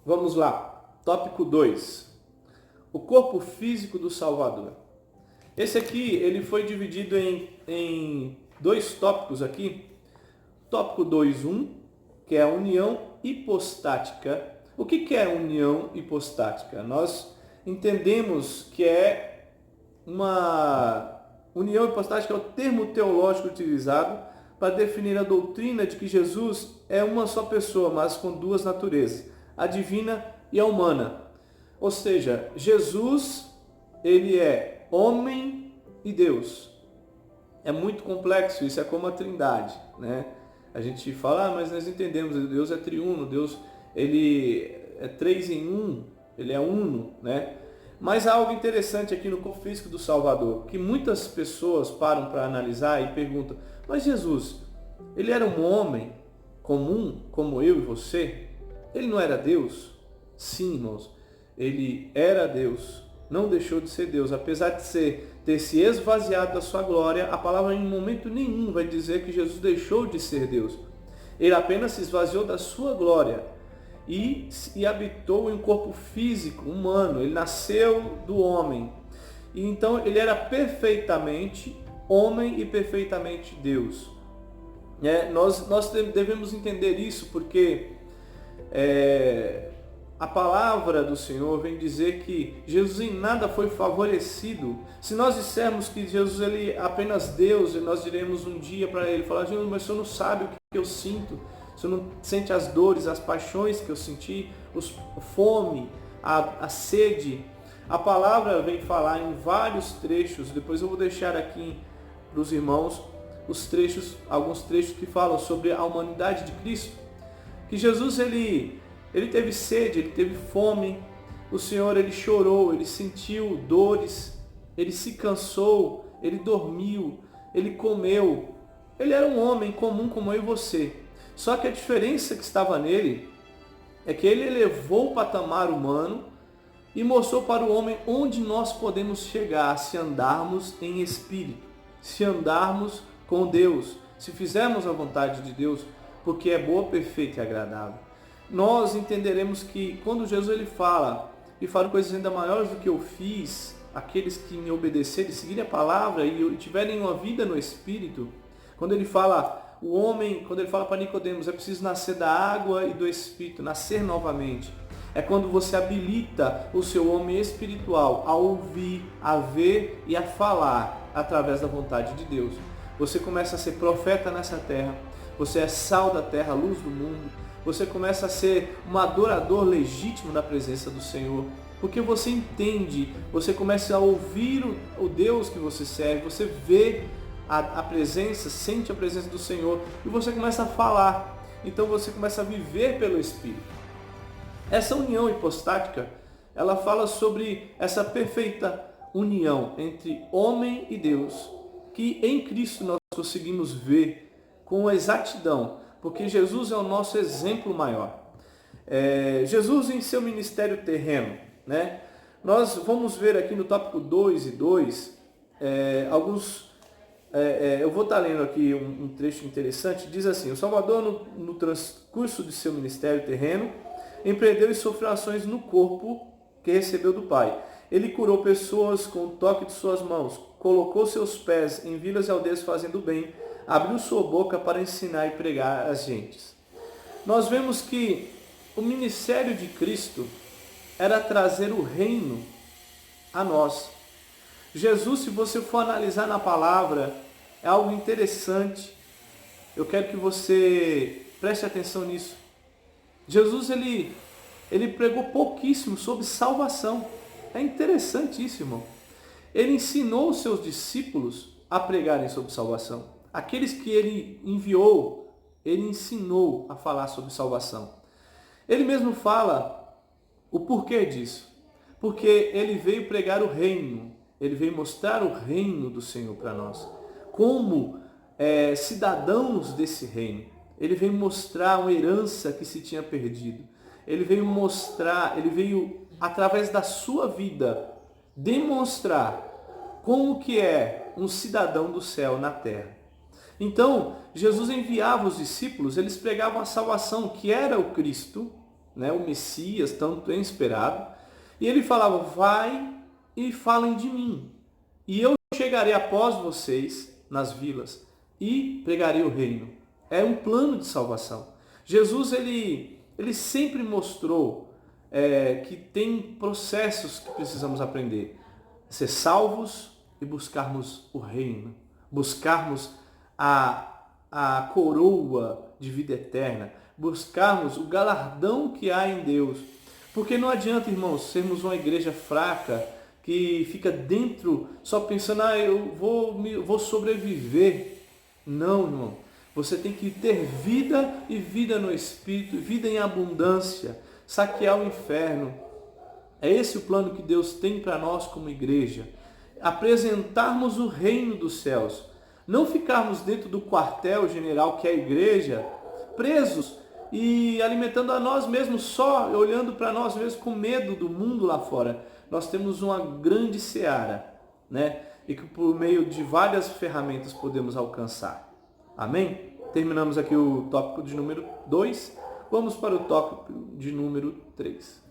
Vamos lá. Tópico 2. O corpo físico do Salvador. Esse aqui, ele foi dividido em dois tópicos aqui. Tópico 2.1, que é a união hipostática. O que é união hipostática? Nós entendemos que é uma união hipostática, é o termo teológico utilizado para definir a doutrina de que Jesus é uma só pessoa, mas com duas naturezas, a divina e a humana. Ou seja, Jesus, ele é homem e Deus. É muito complexo, isso é como a Trindade, né? A gente fala, mas nós entendemos, Deus é triuno, Deus ele é três em um, ele é uno, né? Mas há algo interessante aqui no corpo físico do Salvador, que muitas pessoas param para analisar e perguntam, mas Jesus, ele era um homem comum, como eu e você? Ele não era Deus? Sim, irmãos, ele era Deus, não deixou de ser Deus, apesar de ter se esvaziado da sua glória, a palavra em momento nenhum vai dizer que Jesus deixou de ser Deus. Ele apenas se esvaziou da sua glória e habitou em um corpo físico, humano. Ele nasceu do homem. E então ele era perfeitamente homem e perfeitamente Deus. Nós devemos entender isso porque a palavra do Senhor vem dizer que Jesus em nada foi favorecido. Se nós dissermos que Jesus ele é apenas Deus, e nós diremos um dia para ele, falar, Jesus, mas o Senhor não sabe o que eu sinto, o Senhor não sente as dores, as paixões que eu senti, a fome, a sede. A palavra vem falar em vários trechos, depois eu vou deixar aqui para os irmãos os trechos, alguns trechos que falam sobre a humanidade de Cristo, que Jesus ele teve sede, ele teve fome, o Senhor ele chorou, ele sentiu dores, ele se cansou, ele dormiu, ele comeu. Ele era um homem comum como eu e você. Só que a diferença que estava nele é que ele elevou o patamar humano e mostrou para o homem onde nós podemos chegar se andarmos em espírito, se andarmos com Deus, se fizermos a vontade de Deus, porque é boa, perfeita e agradável. Nós entenderemos que quando Jesus ele fala, e fala coisas ainda maiores do que eu fiz, aqueles que me obedecerem, seguirem a palavra e tiverem uma vida no Espírito, quando ele fala, quando ele fala para Nicodemos, é preciso nascer da água e do Espírito, nascer novamente. É quando você habilita o seu homem espiritual a ouvir, a ver e a falar através da vontade de Deus. Você começa a ser profeta nessa terra, você é sal da terra, luz do mundo, você começa a ser um adorador legítimo da presença do Senhor, porque você entende, você começa a ouvir o Deus que você serve, você vê a presença, sente a presença do Senhor e você começa a falar, então você começa a viver pelo Espírito. Essa união hipostática, ela fala sobre essa perfeita união entre homem e Deus, que em Cristo nós conseguimos ver com exatidão, porque Jesus é o nosso exemplo maior. Jesus em seu ministério terreno, né? Nós vamos ver aqui no tópico 2 e 2, eu vou estar lendo aqui um trecho interessante, diz assim, o Salvador no transcurso de seu ministério terreno, empreendeu e sofreu ações no corpo que recebeu do Pai. Ele curou pessoas com o toque de suas mãos, colocou seus pés em vilas e aldeias fazendo bem, abriu sua boca para ensinar e pregar às gentes. Nós vemos que o ministério de Cristo era trazer o reino a nós. Jesus, se você for analisar na palavra, é algo interessante. Eu quero que você preste atenção nisso. Jesus, ele pregou pouquíssimo sobre salvação. É interessante isso, irmão. Ele ensinou os seus discípulos a pregarem sobre salvação. Aqueles que ele enviou, ele ensinou a falar sobre salvação. Ele mesmo fala o porquê disso. Porque ele veio pregar o reino. Ele veio mostrar o reino do Senhor para nós. Como cidadãos desse reino. Ele veio mostrar uma herança que se tinha perdido. Ele veio, através da sua vida, demonstrar como que é um cidadão do céu na terra. Então, Jesus enviava os discípulos, eles pregavam a salvação, que era o Cristo, né, o Messias tanto esperado, e ele falava, vai e falem de mim, e eu chegarei após vocês nas vilas e pregarei o reino. É um plano de salvação. Jesus, ele sempre mostrou que tem processos que precisamos aprender. Ser salvos e buscarmos o reino. Buscarmos a coroa de vida eterna. Buscarmos o galardão que há em Deus. Porque não adianta, irmãos, sermos uma igreja fraca que fica dentro só pensando, eu vou sobreviver. Não, irmão. Você tem que ter vida e vida no Espírito, vida em abundância, saquear o inferno. É esse o plano que Deus tem para nós como igreja. Apresentarmos o reino dos céus. Não ficarmos dentro do quartel-general que é a igreja, presos e alimentando a nós mesmos só, olhando para nós mesmos com medo do mundo lá fora. Nós temos uma grande seara, né? E que por meio de várias ferramentas podemos alcançar. Amém? Terminamos aqui o tópico de número 2. Vamos para o tópico de número 3.